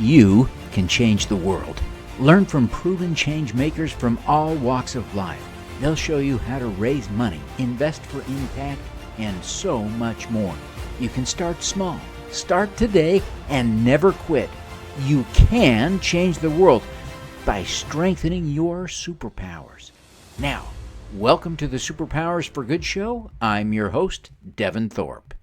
You can change the world. Learn from proven change makers from all walks of life. They'll show you how to raise money, invest for impact, and so much more. You can start small. Start today and never quit. You can change the world by strengthening your superpowers. Now, welcome to the Superpowers for Good show. I'm your host, Devin Thorpe.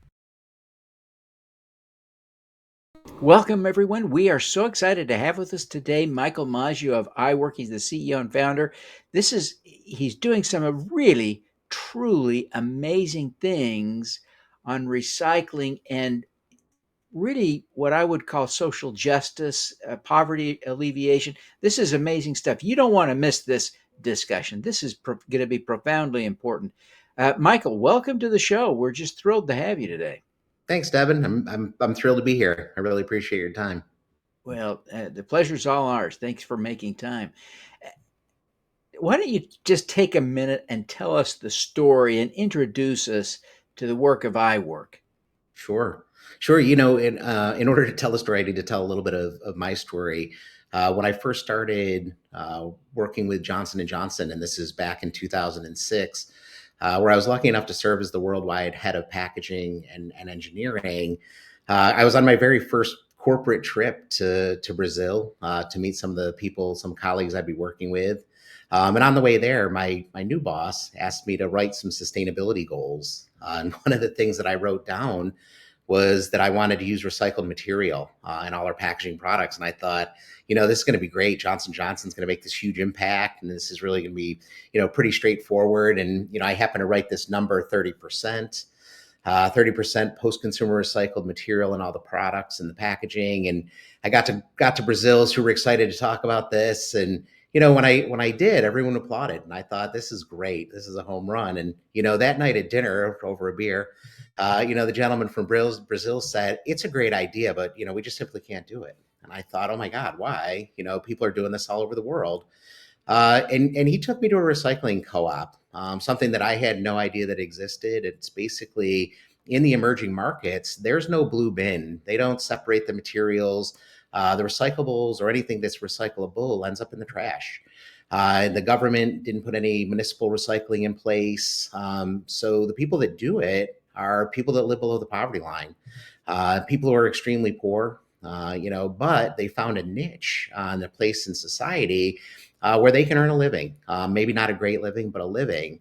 Welcome, everyone. We are so excited to have with us today Michael Maggio of iWrc. He's the CEO and founder. He's doing some really, truly amazing things on recycling and really what I would call social justice, poverty alleviation. This is amazing stuff. You don't want to miss this discussion. This is going to be profoundly important. Michael, welcome to the show. We're just thrilled to have you today. Thanks, Devin. I'm thrilled to be here. I really appreciate your time. Well, the pleasure's all ours. Thanks for making time. Uh, Why don't you just take a minute and tell us the story and introduce us to the work of iWrc? Sure, sure. In order to tell the story, I need to tell a little bit of my story. When I first started working with Johnson and Johnson, and this is back in 2006, where I was lucky enough to serve as the worldwide head of packaging and engineering. I was on my very first corporate trip to Brazil to meet some of the people, some colleagues I'd be working with. And on the way there, my new boss asked me to write some sustainability goals. And one of the things that I wrote down was that I wanted to use recycled material in all our packaging products. And I thought, this is going to be great. Johnson Johnson's going to make this huge impact, and this is really going to be, pretty straightforward. And I happen to write this number 30%. 30% post-consumer recycled material in all the products and the packaging. And I got to Brazil's who were excited to talk about this. And when I did, everyone applauded, and I thought, this is great. This is a home run. And that night at dinner over a beer, the gentleman from Brazil said, "It's a great idea, but we just simply can't do it." And I thought, oh my God, why? People are doing this all over the world. And he took me to a recycling co-op, something that I had no idea that existed. It's basically in the emerging markets, there's no blue bin. They don't separate the materials. The recyclables or anything that's recyclable ends up in the trash. The government didn't put any municipal recycling in place. So the people that do it are people that live below the poverty line, people who are extremely poor, but they found a niche and a place in society where they can earn a living, maybe not a great living, but a living.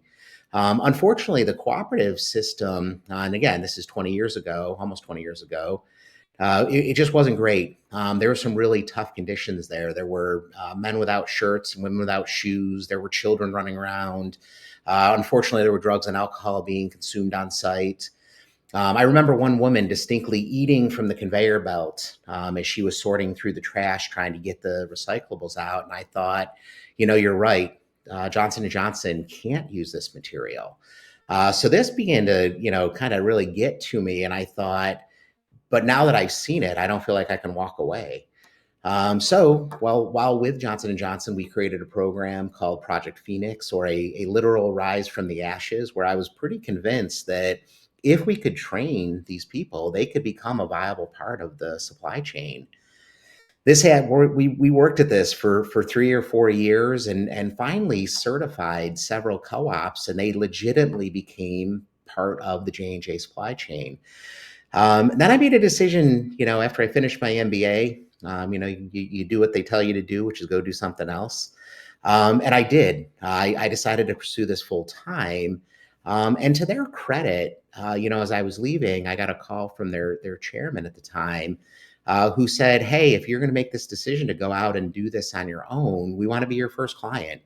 Unfortunately, the cooperative system, and again, this is 20 years ago, almost 20 years ago, it just wasn't great. There were some really tough conditions there. There were men without shirts and women without shoes. There were children running around. Unfortunately, there were drugs and alcohol being consumed on site. I remember one woman distinctly eating from the conveyor belt as she was sorting through the trash, trying to get the recyclables out. And I thought, you're right. Johnson & Johnson can't use this material. So this began to, kind of really get to me. And I thought, but now that I've seen it, I don't feel like I can walk away. While with Johnson & Johnson, we created a program called Project Phoenix, or a literal rise from the ashes, where I was pretty convinced that if we could train these people, they could become a viable part of the supply chain. We worked at this for 3 or 4 years and finally certified several co-ops, and they legitimately became part of the J&J supply chain. Then I made a decision, after I finished my MBA, you do what they tell you to do, which is go do something else. And I did. I decided to pursue this full time. And to their credit, as I was leaving, I got a call from their chairman at the time, who said, "Hey, if you're going to make this decision to go out and do this on your own, we want to be your first client."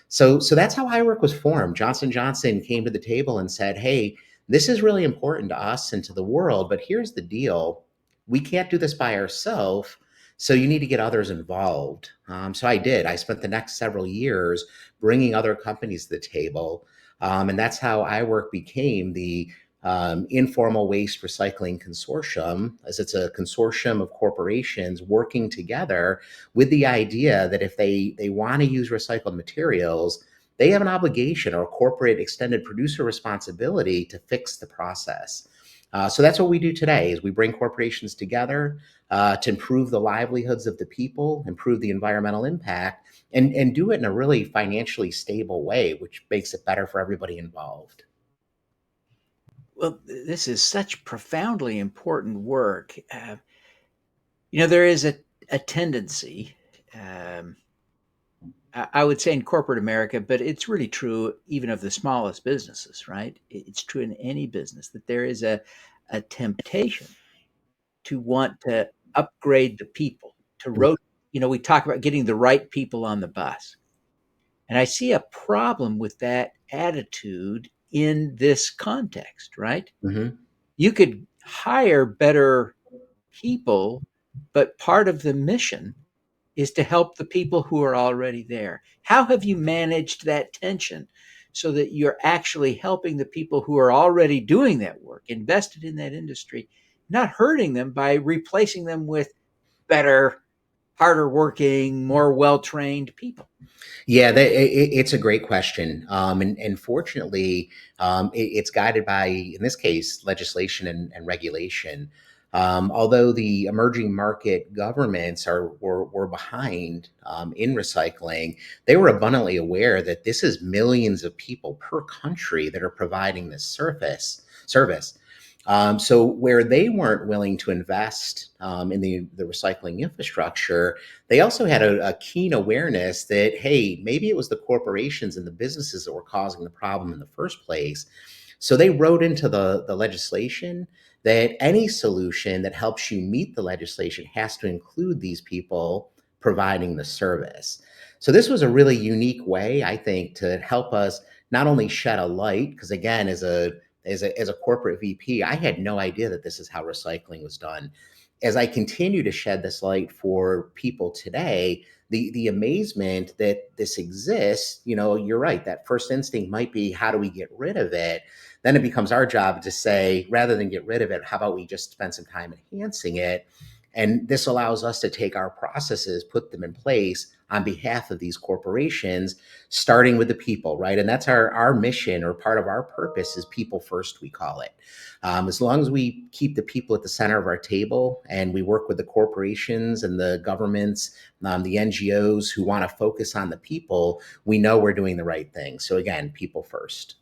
So that's how iWrc was formed. Johnson Johnson came to the table and said, "Hey, this is really important to us and to the world, but here's the deal. We can't do this by ourselves. So you need to get others involved." So I did. I spent the next several years bringing other companies to the table. And that's how iWrc became the Informal Waste Recycling Consortium, as it's a consortium of corporations working together with the idea that if they want to use recycled materials, they have an obligation or corporate extended producer responsibility to fix the process. So that's what we do today is we bring corporations together to improve the livelihoods of the people, improve the environmental impact, and do it in a really financially stable way, which makes it better for everybody involved. Well, this is such profoundly important work. There is a tendency, um, I would say in corporate America, but it's really true even of the smallest businesses, right? It's true in any business that there is a temptation to want to upgrade the people, to rotate. We talk about getting the right people on the bus. And I see a problem with that attitude in this context, right? Mm-hmm. You could hire better people, but part of the mission is to help the people who are already there. How have you managed that tension so that you're actually helping the people who are already doing that work, invested in that industry, not hurting them by replacing them with better, harder working, more well trained people? Yeah, it's a great question, and fortunately, it's guided by, in this case, legislation and regulation. Although the emerging market governments were behind in recycling, they were abundantly aware that this is millions of people per country that are providing this service. So where they weren't willing to invest in the recycling infrastructure, they also had a keen awareness that, hey, maybe it was the corporations and the businesses that were causing the problem in the first place. So they wrote into the legislation that any solution that helps you meet the legislation has to include these people providing the service. So this was a really unique way, I think, to help us not only shed a light, because again, as a corporate VP, I had no idea that this is how recycling was done. As I continue to shed this light for people today, the amazement that this exists, you're right. That first instinct might be, how do we get rid of it? Then it becomes our job to say, rather than get rid of it, how about we just spend some time enhancing it? And this allows us to take our processes, put them in place on behalf of these corporations, starting with the people, right? And that's our mission, or part of our purpose is people first, we call it. As long as we keep the people at the center of our table and we work with the corporations and the governments, the NGOs who want to focus on the people, we know we're doing the right thing. So again, people first.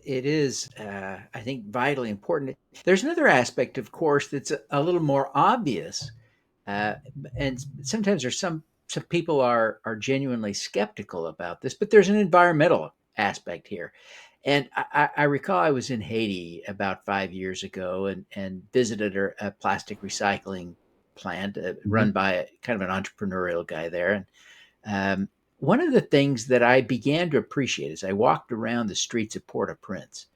It is, I think, vitally important. There's another aspect, of course, that's a little more obvious, uh, and sometimes there's some people are genuinely skeptical about this, but there's an environmental aspect here. And I recall I was in Haiti about 5 years ago and visited a plastic recycling plant run Mhm. by a kind of an entrepreneurial guy there. And one of the things that I began to appreciate as I walked around the streets of Port-au-Prince,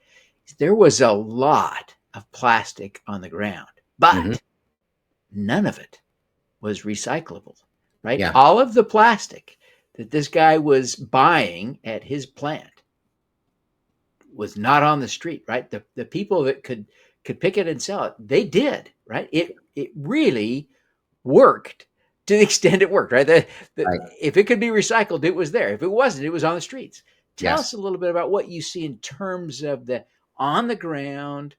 there was a lot of plastic on the ground, Mhm. but none of it was recyclable, right? Yeah. All of the plastic that this guy was buying at his plant was not on the street, right? The people that could pick it and sell it, they did, right? It really worked to the extent it worked, right? Right. If it could be recycled, it was there. If it wasn't, it was on the streets. Tell us Yes. a little bit about what you see in terms of the on the ground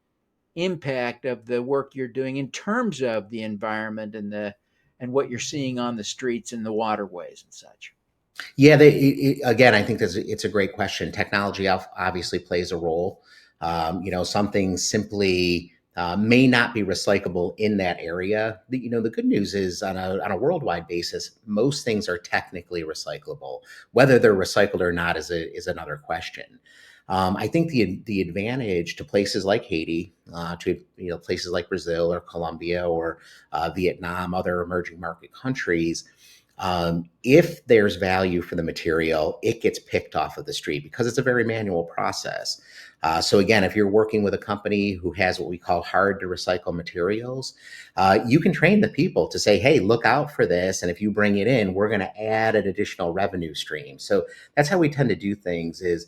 impact of the work you're doing in terms of the environment and what you're seeing on the streets and the waterways and such. Yeah, again, I think it's a great question. Technology obviously plays a role. Some things simply may not be recyclable in that area. The good news is, on a worldwide basis, most things are technically recyclable. Whether they're recycled or not is another question. I think the advantage to places like Haiti, to places like Brazil or Colombia or Vietnam, other emerging market countries, if there's value for the material, it gets picked off of the street because it's a very manual process. So again, if you're working with a company who has what we call hard to recycle materials, you can train the people to say, hey, look out for this. And if you bring it in, we're going to add an additional revenue stream. So that's how we tend to do things is,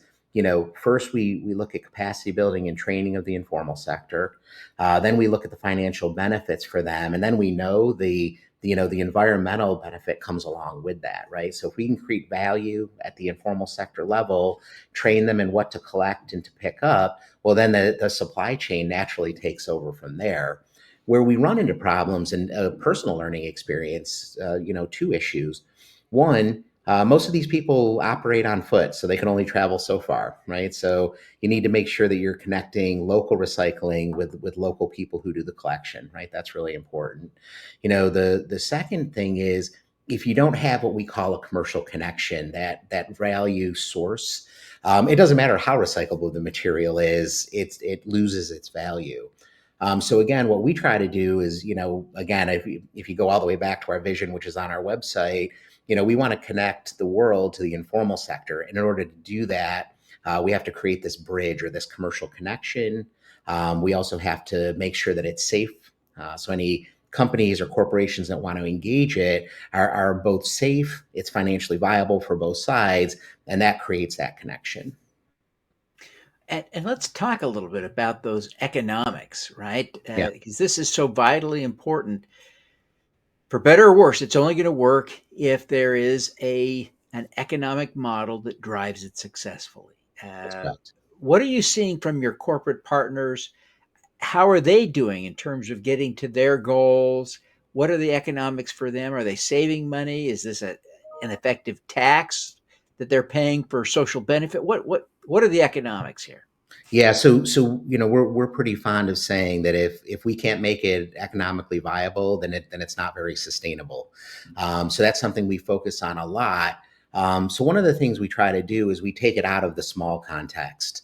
first we look at capacity building and training of the informal sector. Then we look at the financial benefits for them. And then we know the environmental benefit comes along with that, right? So if we can create value at the informal sector level, train them in what to collect and to pick up, well, then the supply chain naturally takes over from there. Where we run into problems and a personal learning experience, two issues. One, most of these people operate on foot, so they can only travel so far, right? So you need to make sure that you're connecting local recycling with local people who do the collection, right? That's really important. The second thing is if you don't have what we call a commercial connection, that value source, it doesn't matter how recyclable the material is, it loses its value. So again, what we try to do is, again, if you go all the way back to our vision, which is on our website, we want to connect the world to the informal sector. And in order to do that, we have to create this bridge or this commercial connection. We also have to make sure that it's safe. So any companies or corporations that want to engage it are both safe, it's financially viable for both sides, and that creates that connection. And let's talk a little bit about those economics, right? Yeah, Because this is so vitally important. For better or worse, it's only going to work if there is an economic model that drives it successfully. that's Uh, correct. what are you seeing from your corporate partners? How are they doing in terms of getting to their goals? What are the economics for them? Are they saving money? Is this an effective tax that they're paying for social benefit? What are the economics here? Yeah, so we're pretty fond of saying that if we can't make it economically viable, then it's not very sustainable. So that's something we focus on a lot. So one of the things we try to do is we take it out of the small context.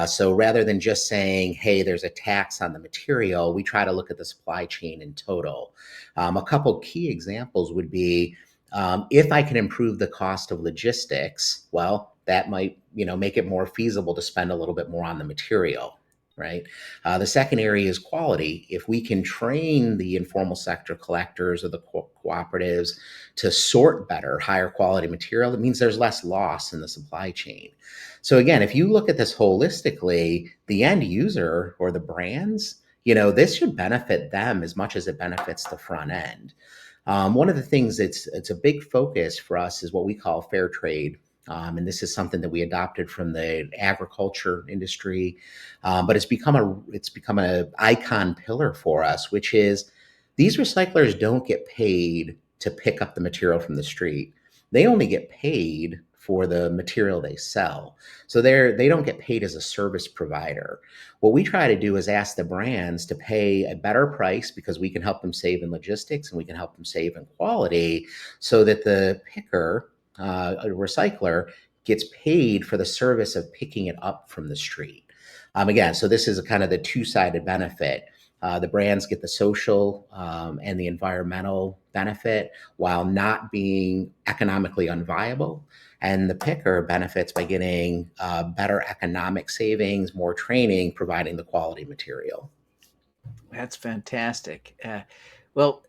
So rather than just saying, "Hey, there's a tax on the material," we try to look at the supply chain in total. A couple key examples would be if I can improve the cost of logistics, well, that might make it more feasible to spend a little bit more on the material, right? The second area is quality. If we can train the informal sector collectors or the cooperatives to sort better, higher quality material, it means there's less loss in the supply chain. So again, if you look at this holistically, the end user or the brands, this should benefit them as much as it benefits the front end. One of the things it's a big focus for us is what we call fair trade. And this is something that we adopted from the agriculture industry, but it's become a icon pillar for us, which is these recyclers don't get paid to pick up the material from the street. They only get paid for the material they sell. So they don't get paid as a service provider. What we try to do is ask the brands to pay a better price because we can help them save in logistics and we can help them save in quality so that the picker, a recycler, gets paid for the service of picking it up from the street. Again, so this is a kind of the two-sided benefit. The brands get the social and the environmental benefit while not being economically unviable. And the picker benefits by getting better economic savings, more training, providing the quality material. That's fantastic. Well,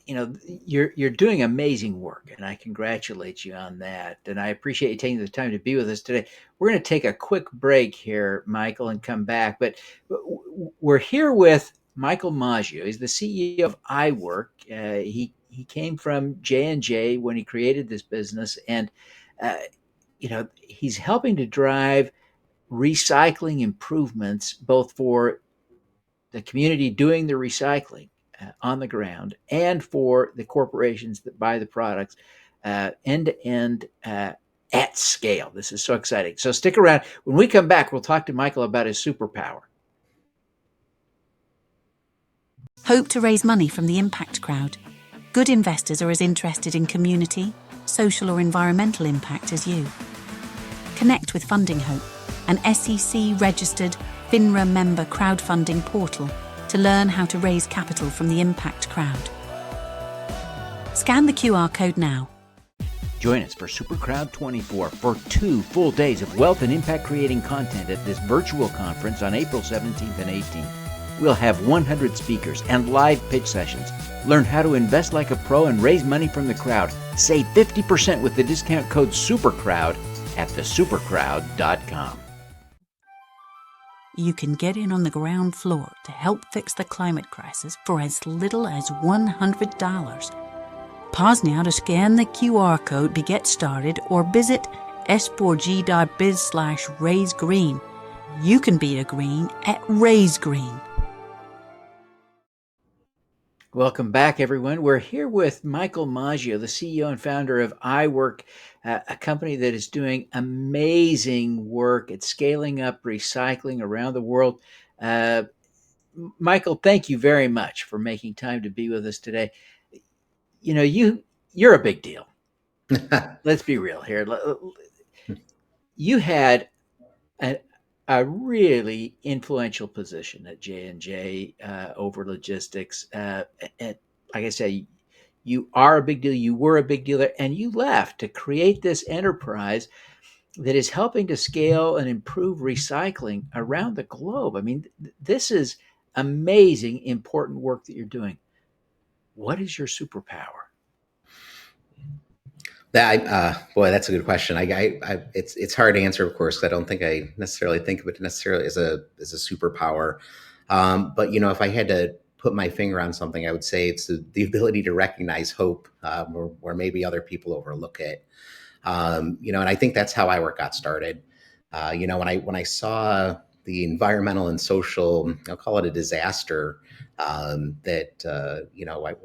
you're doing amazing work, and I congratulate you on that. And I appreciate you taking the time to be with us today. We're going to take a quick break here, Michael, and come back. But we're here with Michael Maggio. He's the CEO of iWrc. He came from J&J when he created this business, and uh, he's helping to drive recycling improvements both for the community doing the recycling on the ground and for the corporations that buy the products end to end at scale. This is so exciting. So stick around. When we come back, we'll talk to Michael about his superpower. Hope to raise money from the impact crowd. Good investors are as interested in community, social or environmental impact as you. Connect with Funding Hope, an SEC-registered FINRA member crowdfunding portal to learn how to raise capital from the impact crowd. Scan the QR code now. Join us for SuperCrowd 24 for 2 full days of wealth and impact creating content at this virtual conference on April 17th and 18th. We'll have 100 speakers and live pitch sessions. Learn how to invest like a pro and raise money from the crowd. Save 50% with the discount code SUPERCROWD at thesupercrowd.com. You can get in on the ground floor to help fix the climate crisis for as little as $100. Pause now to scan the QR code to get started or visit s4g.biz/raisegreen You can be a green at Raise Green. Welcome back, everyone. We're here with Michael Maggio, the CEO and founder of iWrc, a company that is doing amazing work at scaling up recycling around the world. Uh, Michael, thank you very much for making time to be with us today. You know, you're a big deal. Let's be real here. You had a, a really influential position at J&J over logistics. And like I say, you are a big deal. You were a big deal there, and you left to create this enterprise that is helping to scale and improve recycling around the globe. I mean, this is amazing, important work that you're doing. What is your superpower? Boy, that's a good question. It's hard to answer, of course. 'Cause I don't think I necessarily think of it necessarily as a superpower. But if I had to put my finger on something, I would say it's the ability to recognize hope, where maybe other people overlook it. And I think that's how iWrc got started. When I saw the environmental and social, I'll call it a disaster, that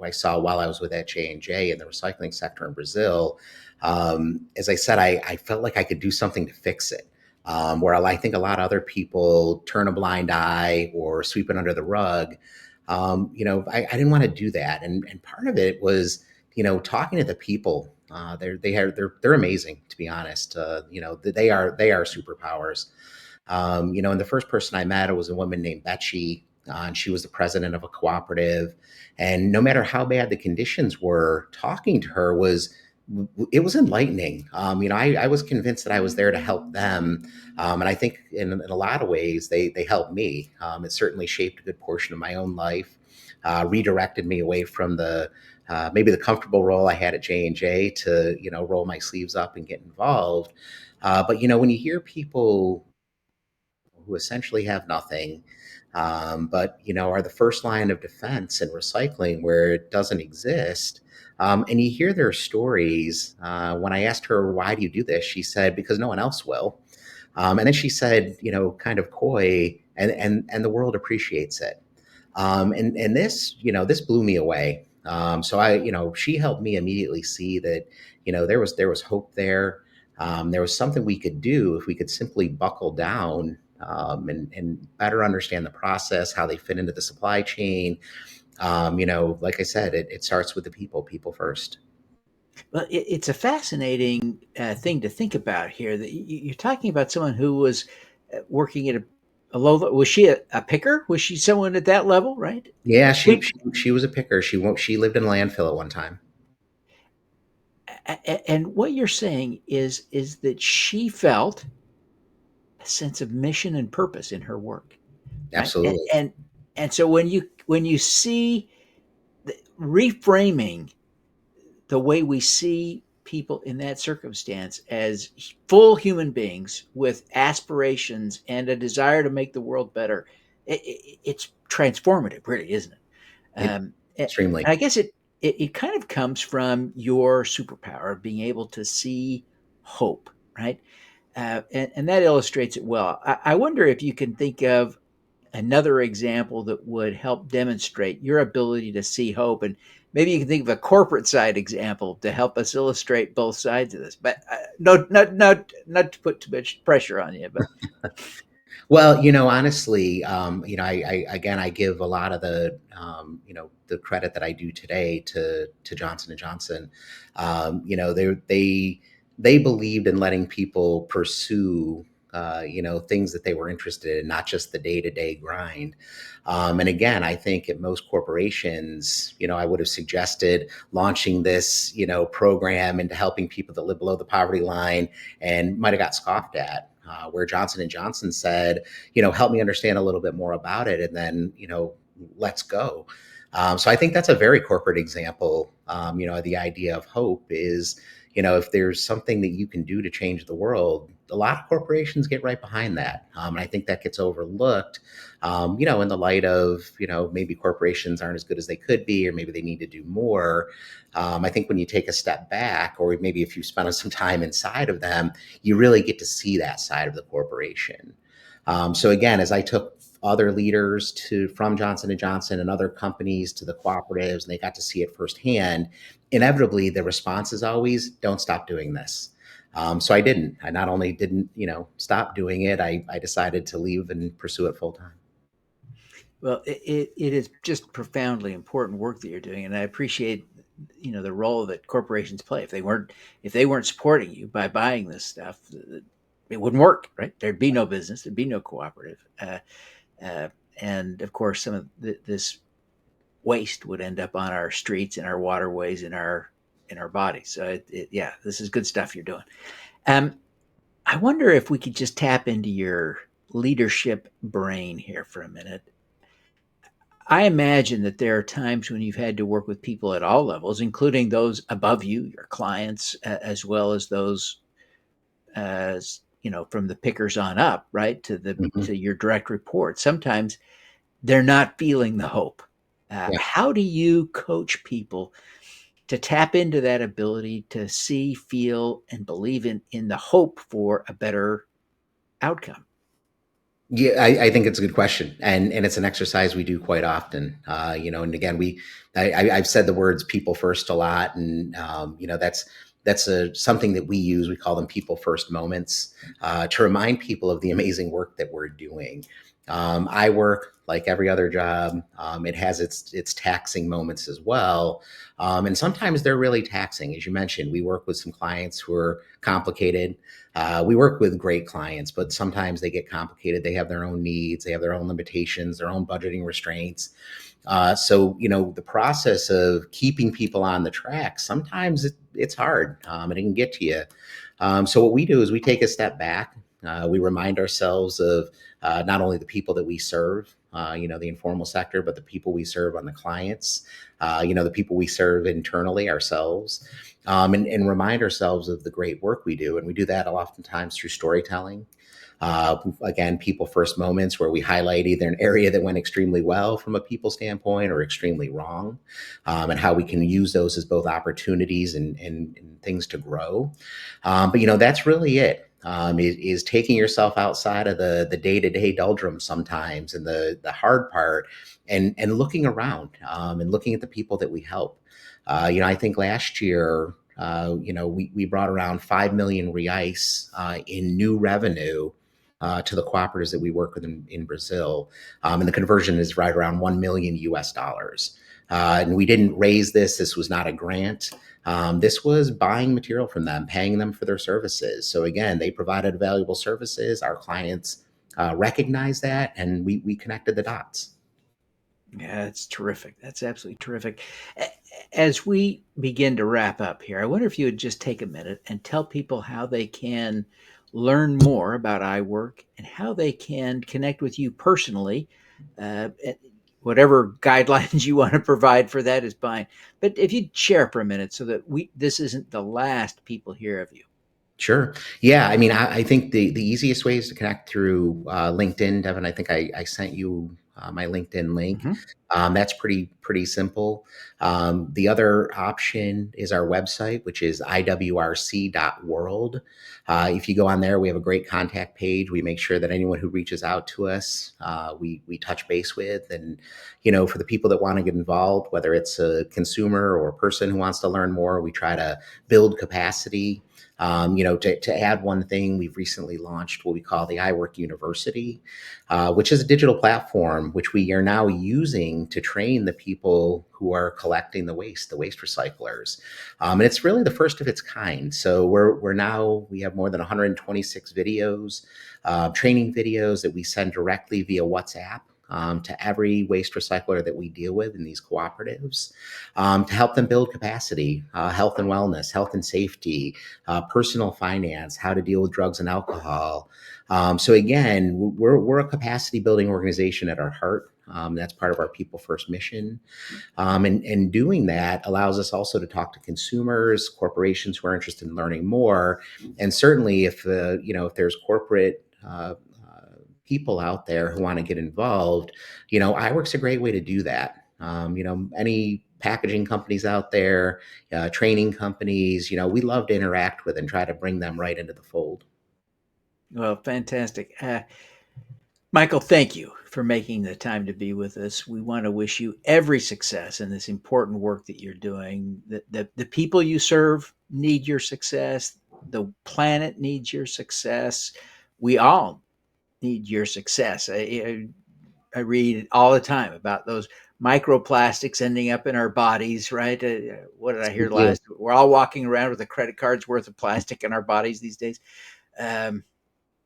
I saw while I was with that J&J in the recycling sector in Brazil. As I said, I felt like I could do something to fix it. Where I think a lot of other people turn a blind eye or sweep it under the rug. I didn't want to do that, and part of it was talking to the people. They're amazing, to be honest. They are superpowers. And the first person I met was a woman named Betsy, and she was the president of a cooperative. And no matter how bad the conditions were, talking to her was enlightening. I was convinced that I was there to help them, and I think in a lot of ways they helped me. It certainly shaped a good portion of my own life, redirected me away from the maybe the comfortable role I had at J&J to roll my sleeves up and get involved. But when you hear people who essentially have nothing, but are the first line of defense in recycling where it doesn't exist. And you hear their stories. When I asked her, "Why do you do this?" she said, "Because no one else will." And then she said, kind of coy, and the world appreciates it. And this blew me away. So she helped me immediately see that, there was hope there. There was something we could do if we could simply buckle down, and better understand the process, how they fit into the supply chain. Like I said, it starts with the people first. Well, it's a fascinating thing to think about here. That you're talking about someone who was working at a low. Was she a picker? Was she someone at that level? Right. Yeah, I mean, she was a picker. She lived in a landfill at one time. and what you're saying is that she felt a sense of mission and purpose in her work, right? Absolutely. And so when you see reframing the way we see people in that circumstance as full human beings with aspirations and a desire to make the world better, it's transformative, really, isn't it? It And extremely. I guess it kind of comes from your superpower of being able to see hope, right? And that illustrates it well. I wonder if you can think of another example that would help demonstrate your ability to see hope, and maybe you can think of a corporate side example to help us illustrate both sides of this, but no, not to put too much pressure on you, but Well, honestly, again, I give a lot of the credit that I do today to Johnson and Johnson. They believed in letting people pursue, things that they were interested in, not just the day to day grind. And again, I think at most corporations, I would have suggested launching this, program into helping people that live below the poverty line, and might have got scoffed at. Where Johnson and Johnson said, help me understand a little bit more about it, and then, let's go. So I think that's a very corporate example. The idea of hope is, if there's something that you can do to change the world, a lot of corporations get right behind that. And I think that gets overlooked, in the light of, maybe corporations aren't as good as they could be, or maybe they need to do more. I think when you take a step back, or maybe if you spend some time inside of them, you really get to see that side of the corporation. So again, as I took other leaders to from Johnson and Johnson and other companies to the cooperatives, and they got to see it firsthand, inevitably the response is always, "Don't stop doing this." So I didn't. I not only didn't, stop doing it, I decided to leave and pursue it full time. Well, it is just profoundly important work that you're doing, and I appreciate the role that corporations play. If they weren't supporting you by buying this stuff, it wouldn't work, right? There'd be no business, there'd be no cooperative, uh, and of course, some of this waste would end up on our streets, in our waterways, in our bodies. So yeah, this is good stuff you're doing. Um, I wonder if we could just tap into your leadership brain here for a minute. I imagine that there are times when you've had to work with people at all levels, including those above you, your clients, as well as those, from the pickers on up, right, to the Mhm. to your direct report. Sometimes they're not feeling the hope. Yeah. How do you coach people to tap into that ability to see, feel, and believe in the hope for a better outcome? Yeah, I think it's a good question, and it's an exercise we do quite often. And again, I've said the words "people first" a lot, and that's something that we use. We call them "people first" moments to remind people of the amazing work that we're doing. I work like every other job. It has its taxing moments as well, and sometimes they're really taxing. As you mentioned, we work with some clients who are complicated. We work with great clients, but sometimes they get complicated. They have their own needs, they have their own limitations, their own budgeting restraints. So the process of keeping people on the track, sometimes it's hard and it can get to you. So what we do is we take a step back. We remind ourselves of not only the people that we serve, the informal sector, but the people we serve on the clients, the people we serve internally ourselves, and remind ourselves of the great work we do. And we do that oftentimes through storytelling. Again, people first moments where we highlight either an area that went extremely well from a people standpoint or extremely wrong, and how we can use those as both opportunities and things to grow. But that's really it. Is taking yourself outside of the day to day doldrums sometimes and the hard part, and looking around and looking at the people that we help. I think last year, we brought around 5 million reais in new revenue to the cooperatives that we work with in Brazil. And the conversion is right around 1 million US dollars. And we didn't raise this. This was not a grant. This was buying material from them, paying them for their services. So again, they provided valuable services. Our clients recognized that, and we connected the dots. Yeah, that's terrific. That's absolutely terrific. As we begin to wrap up here, I wonder if you would just take a minute and tell people how they can learn more about iWrc and how they can connect with you personally. And whatever guidelines you want to provide for that is fine. But if you'd share for a minute so that this isn't the last people hear of you. Sure. Yeah. I mean, I think the easiest way is to connect through LinkedIn. Devin, I think I sent you my LinkedIn link. Mhm. That's pretty simple. The other option is our website, which is iwrc.world. If you go on there, we have a great contact page. We make sure that anyone who reaches out to us, we touch base with. And for the people that want to get involved, whether it's a consumer or a person who wants to learn more, we try to build capacity. To add one thing, we've recently launched what we call the iWrc University, which is a digital platform which we are now using to train the people who are collecting the waste recyclers, and it's really the first of its kind. So we have more than 126 videos, training videos that we send directly via WhatsApp. To every waste recycler that we deal with in these cooperatives, to help them build capacity, health and wellness, health and safety, personal finance, how to deal with drugs and alcohol. So again, we're a capacity building organization at our heart. That's part of our people first mission. And doing that allows us also to talk to consumers, corporations who are interested in learning more. And certainly if there's corporate people out there who want to get involved, iWrc's a great way to do that. Any packaging companies out there, training companies, we love to interact with and try to bring them right into the fold. Well, fantastic. Michael, thank you for making the time to be with us. We want to wish you every success in this important work that you're doing. The people you serve need your success. The planet needs your success. We all need your success. I read all the time about those microplastics ending up in our bodies, right? What did I We hear do. last? We're all walking around with a credit card's worth of plastic in our bodies these days. Um,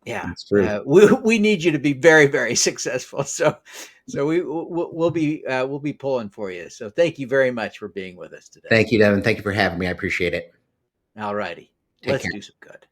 yeah, It's true. we need you to be very, very successful. So we'll be pulling for you. So thank you very much for being with us today. Thank you, Devin. Thank you for having me. I appreciate it. All righty, Take let's care. do some good.